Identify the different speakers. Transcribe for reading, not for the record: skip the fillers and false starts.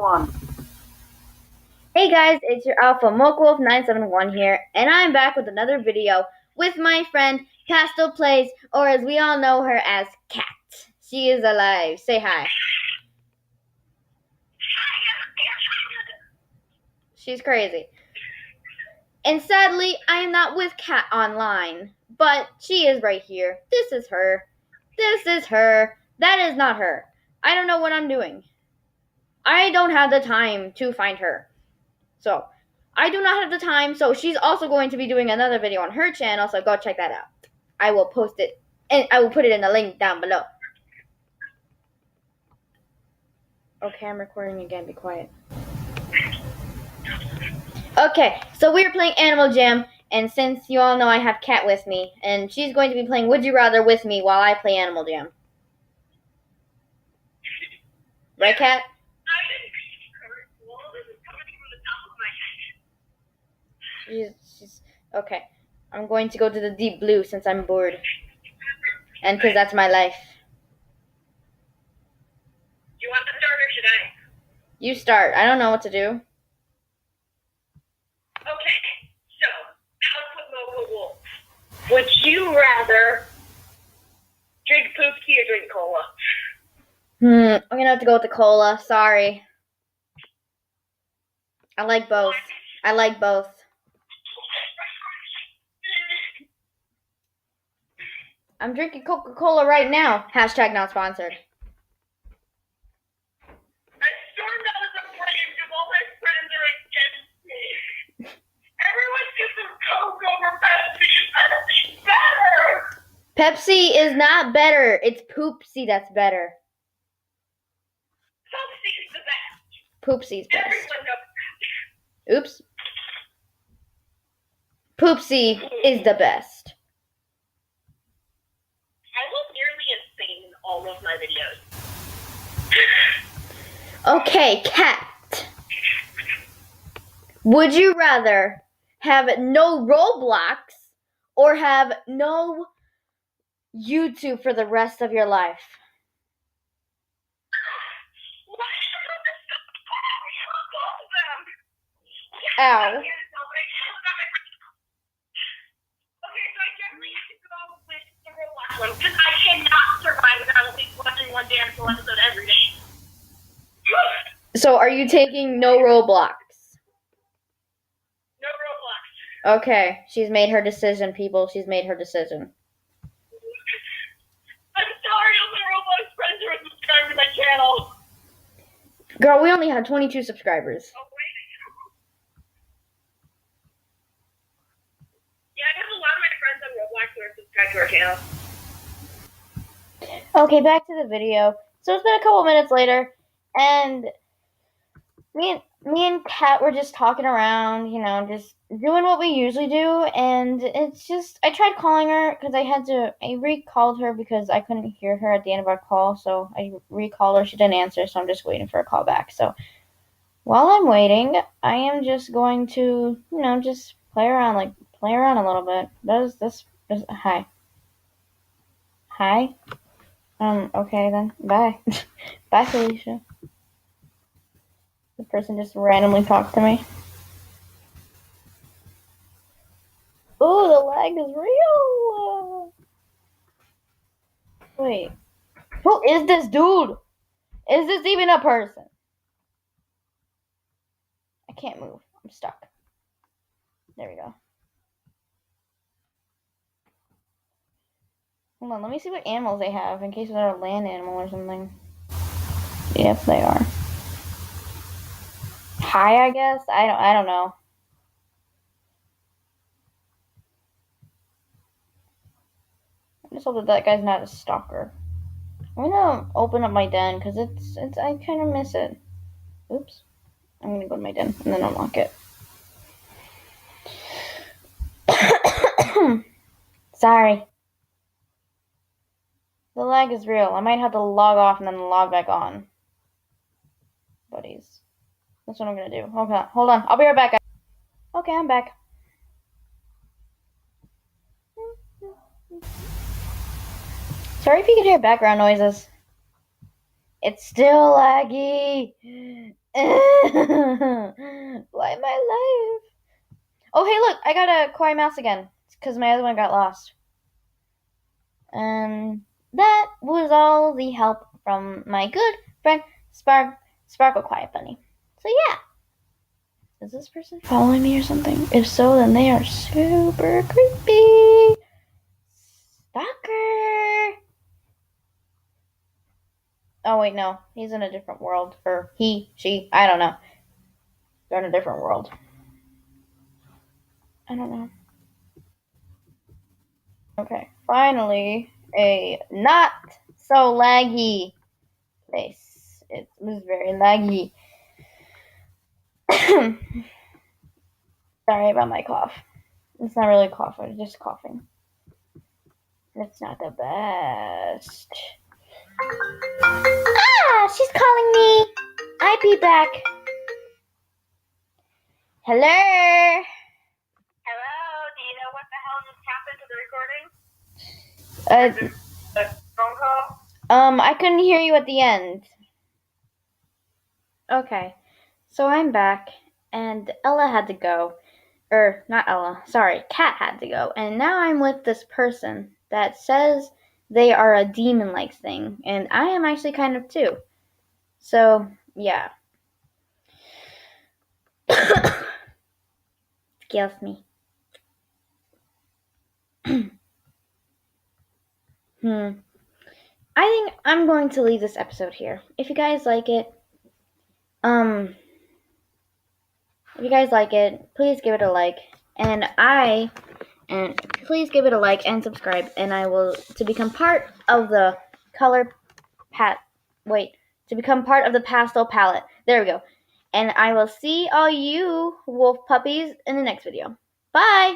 Speaker 1: one.
Speaker 2: Hey guys, it's your Alpha MochaWolf 971 here, and I'm back with another video with my friend Pastel Plays, or as we all know her as Cat. She is alive. Say hi. She's crazy. And sadly, I am not with Cat online, but she is right here. This is her. This is her. That is not her. I don't know what I'm doing. I don't have the time to find her. So, I do not have the time, so she's also going to be doing another video on her channel, so go check that out. I will post it, and I will put it in the link down below. Okay, I'm recording again, be quiet. Okay, so we're playing Animal Jam, and since you all know I have Cat with me, and she's going to be playing Would You Rather with me while I play Animal Jam. Right, Cat? She's okay. I'm going to go to the deep blue since I'm bored. And because that's my life.
Speaker 1: Do you want to start or should I?
Speaker 2: You start. I don't know what to do.
Speaker 1: Okay, so, MochaWolf. Would you rather drink poop tea or drink cola?
Speaker 2: I'm gonna have to go with the cola. Sorry. I like both. I'm drinking Coca-Cola right now. Hashtag not sponsored.
Speaker 1: I stormed out of the plane because all my friends are against me. Everyone gets some Coke over Pepsi.
Speaker 2: Pepsi
Speaker 1: Pepsi's better.
Speaker 2: is not better. It's Poopsie that's better.
Speaker 1: Pepsi's the best.
Speaker 2: Poopsie's best.
Speaker 1: Everyone knows.
Speaker 2: Oops. Poopsie is the best.
Speaker 1: I look nearly insane in all of my videos.
Speaker 2: Okay, Cat. Would you rather have no Roblox or have no YouTube for the rest of your life? Ow.
Speaker 1: Okay, so I definitely have to go with the Roblox one because I cannot survive without at least watching one damn episode every day.
Speaker 2: So are you taking no Roblox?
Speaker 1: No Roblox.
Speaker 2: Okay, she's made her decision, people. She's made her decision.
Speaker 1: I'm sorry, all my Roblox friends are subscribed to my channel.
Speaker 2: Girl, we only have 22 subscribers.
Speaker 1: Oh, wait. Yeah, I have a lot of my friends on Roblox who are subscribed to our channel.
Speaker 2: Okay, back to the video. So it's been a couple minutes later, and me and Kat were just talking around, just doing what we usually do, and it's just, I tried calling her, because I recalled her because I couldn't hear her at the end of our call, so I recalled her, she didn't answer, so I'm just waiting for a call back. So, while I'm waiting, I am just going to, just play around a little bit. Hi. Hi? Okay then, bye. Bye, Felicia. The person just randomly talked to me. Ooh, the lag is real. Wait. Who is this dude? Is this even a person? I can't move. I'm stuck. There we go. Hold on, let me see what animals they have in case they're a land animal or something. Yes, they are. Hi, I guess? I don't know. I just hope that guy's not a stalker. I'm gonna open up my den because I kind of miss it. Oops. I'm gonna go to my den and then unlock it. Sorry. The lag is real. I might have to log off and then log back on. Buddies. That's what I'm gonna do. Okay, hold on. I'll be right back. Okay, I'm back. Sorry if you can hear background noises. It's still laggy. Why my life? Oh, hey, look, I got a Koi mouse again because my other one got lost. And that was all the help from my good friend Sparkle Quiet Bunny. So yeah. Is this person following me or something? If so, then they are super creepy. Stalker. Oh wait, no. He's in a different world. Or he, she, I don't know. They're in a different world. I don't know. Okay. Finally, a not so laggy place. It was very laggy. Sorry about my cough. It's not really a cough, it's just coughing. It's not the best. Ah, she's calling me. I'll be back. Hello.
Speaker 1: Hello, do you know what the hell just happened to the recording? The phone call?
Speaker 2: I couldn't hear you at the end. Okay, so I'm back, and Ella had to go. Not Ella, sorry, Kat had to go. And now I'm with this person that says they are a demon-like thing, and I am actually kind of too. So, yeah. Excuse me. I think I'm going to leave this episode here. If you guys like it, please give it a like. And please give it a like and subscribe. And I will to become part of the to become part of the pastel palette. There we go. And I will see all you wolf puppies in the next video. Bye.